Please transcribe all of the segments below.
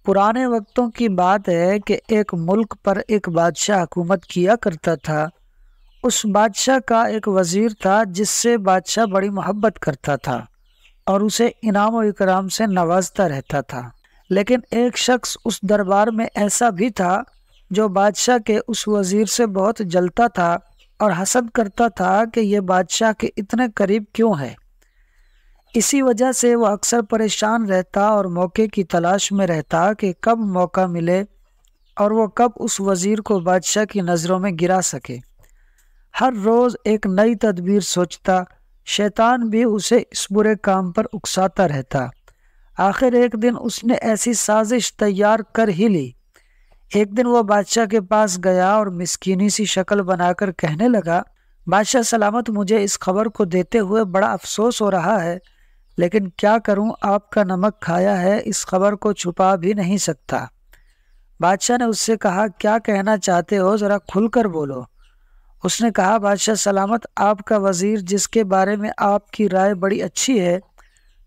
پرانے وقتوں کی بات ہے کہ ایک ملک پر ایک بادشاہ حکومت کیا کرتا تھا۔ اس بادشاہ کا ایک وزیر تھا جس سے بادشاہ بڑی محبت کرتا تھا اور اسے انعام و اکرام سے نوازتا رہتا تھا۔ لیکن ایک شخص اس دربار میں ایسا بھی تھا جو بادشاہ کے اس وزیر سے بہت جلتا تھا اور حسد کرتا تھا کہ یہ بادشاہ کے اتنے قریب کیوں ہے۔ اسی وجہ سے وہ اکثر پریشان رہتا اور موقع کی تلاش میں رہتا کہ کب موقع ملے اور وہ کب اس وزیر کو بادشاہ کی نظروں میں گرا سکے۔ ہر روز ایک نئی تدبیر سوچتا، شیطان بھی اسے اس برے کام پر اکساتا رہتا۔ آخر ایک دن اس نے ایسی سازش تیار کر ہی لی۔ ایک دن وہ بادشاہ کے پاس گیا اور مسکینی سی شکل بنا کر کہنے لگا، بادشاہ سلامت، مجھے اس خبر کو دیتے ہوئے بڑا افسوس ہو رہا ہے، لیکن کیا کروں، آپ کا نمک کھایا ہے، اس خبر کو چھپا بھی نہیں سکتا۔ بادشاہ نے اس سے کہا، کیا کہنا چاہتے ہو، ذرا کھل کر بولو۔ اس نے کہا، بادشاہ سلامت، آپ کا وزیر جس کے بارے میں آپ کی رائے بڑی اچھی ہے،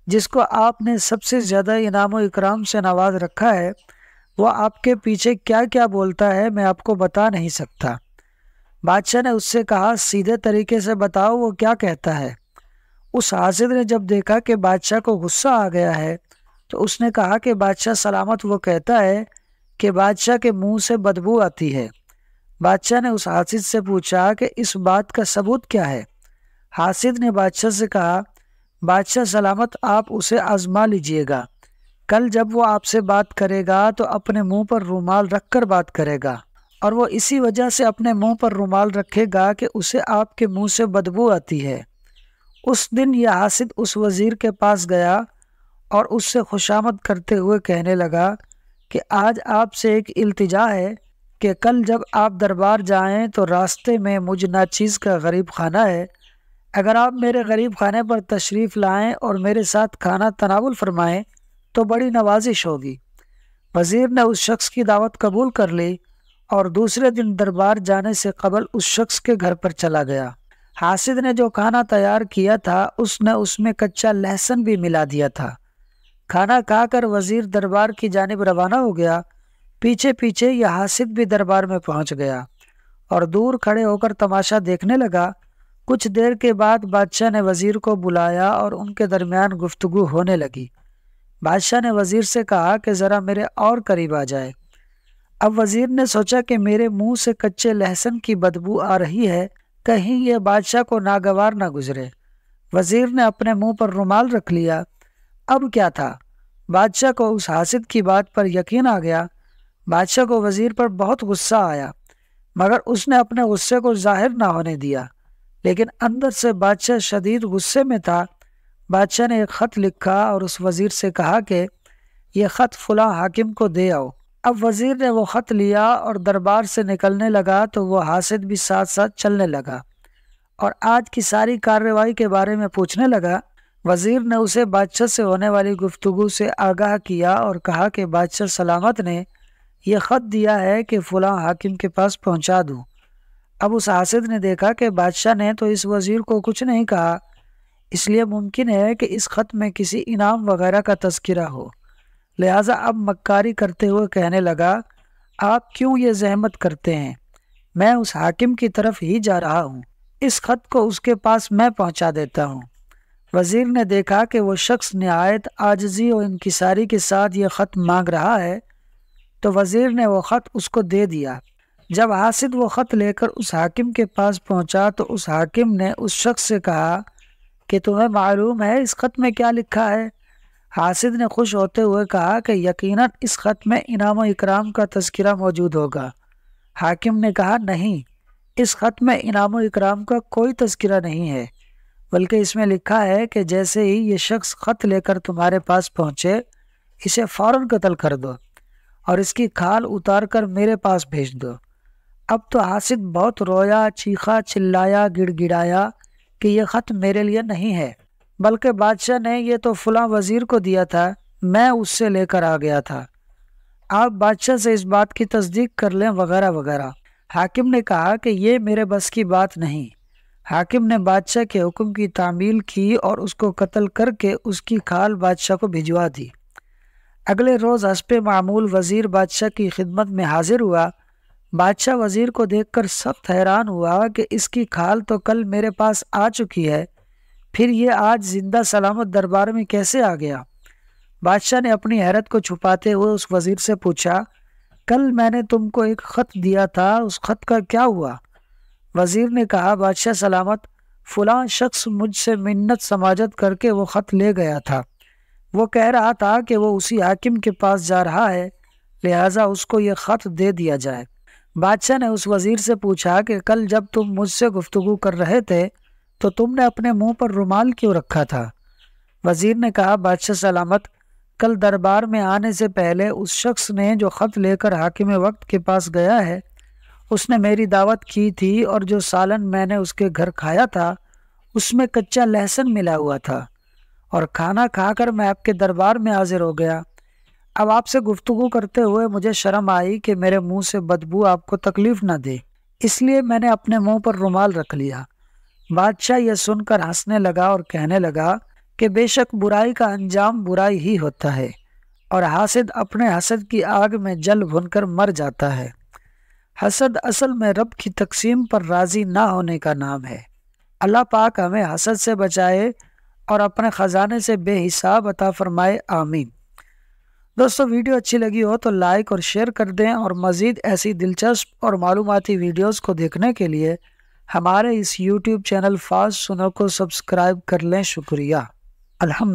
جس کو آپ نے سب سے زیادہ انعام و اکرام سے نواز رکھا ہے، وہ آپ کے پیچھے کیا کیا بولتا ہے میں آپ کو بتا نہیں سکتا۔ بادشاہ نے اس سے کہا، سیدھے طریقے سے بتاؤ وہ کیا کہتا ہے۔ اس حاسد نے جب دیکھا کہ بادشاہ کو غصہ آ گیا ہے تو اس نے کہا کہ بادشاہ سلامت، وہ کہتا ہے کہ بادشاہ کے منہ سے بدبو آتی ہے۔ بادشاہ نے اس حاسد سے پوچھا کہ اس بات کا ثبوت کیا ہے۔ حاسد نے بادشاہ سے کہا، بادشاہ سلامت، آپ اسے آزما لیجئے گا، کل جب وہ آپ سے بات کرے گا تو اپنے منہ پر رومال رکھ کر بات کرے گا، اور وہ اسی وجہ سے اپنے منہ پر رومال رکھے گا کہ اسے آپ کے منہ سے بدبو آتی ہے۔ اس دن یہ حاسد اس وزیر کے پاس گیا اور اس سے خوشامد کرتے ہوئے کہنے لگا کہ آج آپ سے ایک التجا ہے کہ کل جب آپ دربار جائیں تو راستے میں مجھ ناچیز کا غریب خانہ ہے، اگر آپ میرے غریب خانے پر تشریف لائیں اور میرے ساتھ کھانا تناول فرمائیں تو بڑی نوازش ہوگی۔ وزیر نے اس شخص کی دعوت قبول کر لی اور دوسرے دن دربار جانے سے قبل اس شخص کے گھر پر چلا گیا۔ حاسد نے جو کھانا تیار کیا تھا اس نے اس میں کچا لہسن بھی ملا دیا تھا۔ کھانا کھا کر وزیر دربار کی جانب روانہ ہو گیا۔ پیچھے پیچھے یہ حاسد بھی دربار میں پہنچ گیا اور دور کھڑے ہو کر تماشا دیکھنے لگا۔ کچھ دیر کے بعد بادشاہ نے وزیر کو بلایا اور ان کے درمیان گفتگو ہونے لگی۔ بادشاہ نے وزیر سے کہا کہ ذرا میرے اور قریب آ جائے۔ اب وزیر نے سوچا کہ میرے منہ سے کچے لہسن کی بدبو آ رہی ہے، کہیں یہ بادشاہ کو ناگوار نہ گزرے۔ وزیر نے اپنے منہ پر رومال رکھ لیا۔ اب کیا تھا، بادشاہ کو اس حاسد کی بات پر یقین آ گیا۔ بادشاہ کو وزیر پر بہت غصہ آیا، مگر اس نے اپنے غصے کو ظاہر نہ ہونے دیا، لیکن اندر سے بادشاہ شدید غصے میں تھا۔ بادشاہ نے ایک خط لکھا اور اس وزیر سے کہا کہ یہ خط فلاں حاکم کو دے آؤ۔ اب وزیر نے وہ خط لیا اور دربار سے نکلنے لگا تو وہ حاسد بھی ساتھ ساتھ چلنے لگا اور آج کی ساری کارروائی کے بارے میں پوچھنے لگا۔ وزیر نے اسے بادشاہ سے ہونے والی گفتگو سے آگاہ کیا اور کہا کہ بادشاہ سلامت نے یہ خط دیا ہے کہ فلاں حاکم کے پاس پہنچا دوں۔ اب اس حاسد نے دیکھا کہ بادشاہ نے تو اس وزیر کو کچھ نہیں کہا، اس لیے ممکن ہے کہ اس خط میں کسی انعام وغیرہ کا تذکرہ ہو، لہٰذا اب مکاری کرتے ہوئے کہنے لگا، آپ کیوں یہ زحمت کرتے ہیں، میں اس حاکم کی طرف ہی جا رہا ہوں، اس خط کو اس کے پاس میں پہنچا دیتا ہوں۔ وزیر نے دیکھا کہ وہ شخص نہایت عاجزی اور انکساری کے ساتھ یہ خط مانگ رہا ہے تو وزیر نے وہ خط اس کو دے دیا۔ جب حاسد وہ خط لے کر اس حاکم کے پاس پہنچا تو اس حاکم نے اس شخص سے کہا کہ تمہیں معلوم ہے اس خط میں کیا لکھا ہے؟ حاسد نے خوش ہوتے ہوئے کہا کہ یقیناً اس خط میں انعام و اکرام کا تذکرہ موجود ہوگا۔ حاکم نے کہا، نہیں، اس خط میں انعام و اکرام کا کوئی تذکرہ نہیں ہے، بلکہ اس میں لکھا ہے کہ جیسے ہی یہ شخص خط لے کر تمہارے پاس پہنچے اسے فوراً قتل کر دو اور اس کی کھال اتار کر میرے پاس بھیج دو۔ اب تو حاسد بہت رویا، چیخا، چلایا، گڑ گڑایا کہ یہ خط میرے لیے نہیں ہے، بلکہ بادشاہ نے یہ تو فلاں وزیر کو دیا تھا، میں اس سے لے کر آ گیا تھا، آپ بادشاہ سے اس بات کی تصدیق کر لیں وغیرہ وغیرہ۔ حاکم نے کہا کہ یہ میرے بس کی بات نہیں۔ حاکم نے بادشاہ کے حکم کی تعمیل کی اور اس کو قتل کر کے اس کی کھال بادشاہ کو بھجوا دی۔ اگلے روز حسب معمول وزیر بادشاہ کی خدمت میں حاضر ہوا۔ بادشاہ وزیر کو دیکھ کر سخت حیران ہوا کہ اس کی کھال تو کل میرے پاس آ چکی ہے، پھر یہ آج زندہ سلامت دربار میں کیسے آ گیا؟ بادشاہ نے اپنی حیرت کو چھپاتے ہوئے اس وزیر سے پوچھا، کل میں نے تم کو ایک خط دیا تھا، اس خط کا کیا ہوا؟ وزیر نے کہا، بادشاہ سلامت، فلاں شخص مجھ سے منت سماجت کر کے وہ خط لے گیا تھا۔ وہ کہہ رہا تھا کہ وہ اسی حاکم کے پاس جا رہا ہے، لہٰذا اس کو یہ خط دے دیا جائے۔ بادشاہ نے اس وزیر سے پوچھا کہ کل جب تم مجھ سے گفتگو کر رہے تھے تو تم نے اپنے منہ پر رومال کیوں رکھا تھا؟ وزیر نے کہا، بادشاہ سلامت، کل دربار میں آنے سے پہلے اس شخص نے جو خط لے کر حاکم وقت کے پاس گیا ہے، اس نے میری دعوت کی تھی اور جو سالن میں نے اس کے گھر کھایا تھا اس میں کچا لہسن ملا ہوا تھا، اور کھانا کھا کر میں آپ کے دربار میں حاضر ہو گیا۔ اب آپ سے گفتگو کرتے ہوئے مجھے شرم آئی کہ میرے منہ سے بدبو آپ کو تکلیف نہ دے، اس لیے میں نے اپنے منہ پر رومال رکھ لیا۔ بادشاہ یہ سن کر ہنسنے لگا اور کہنے لگا کہ بے شک برائی کا انجام برائی ہی ہوتا ہے، اور حاسد اپنے حسد کی آگ میں جل بھن کر مر جاتا ہے۔ حسد اصل میں رب کی تقسیم پر راضی نہ ہونے کا نام ہے۔ اللہ پاک ہمیں حسد سے بچائے اور اپنے خزانے سے بے حساب عطا فرمائے، آمین۔ دوستو، ویڈیو اچھی لگی ہو تو لائک اور شیئر کر دیں، اور مزید ایسی دلچسپ اور معلوماتی ویڈیوز کو دیکھنے کے لیے ہمارے اس یوٹیوب چینل فاسٹ سنو کو سبسکرائب کر لیں۔ شکریہ۔ الحمد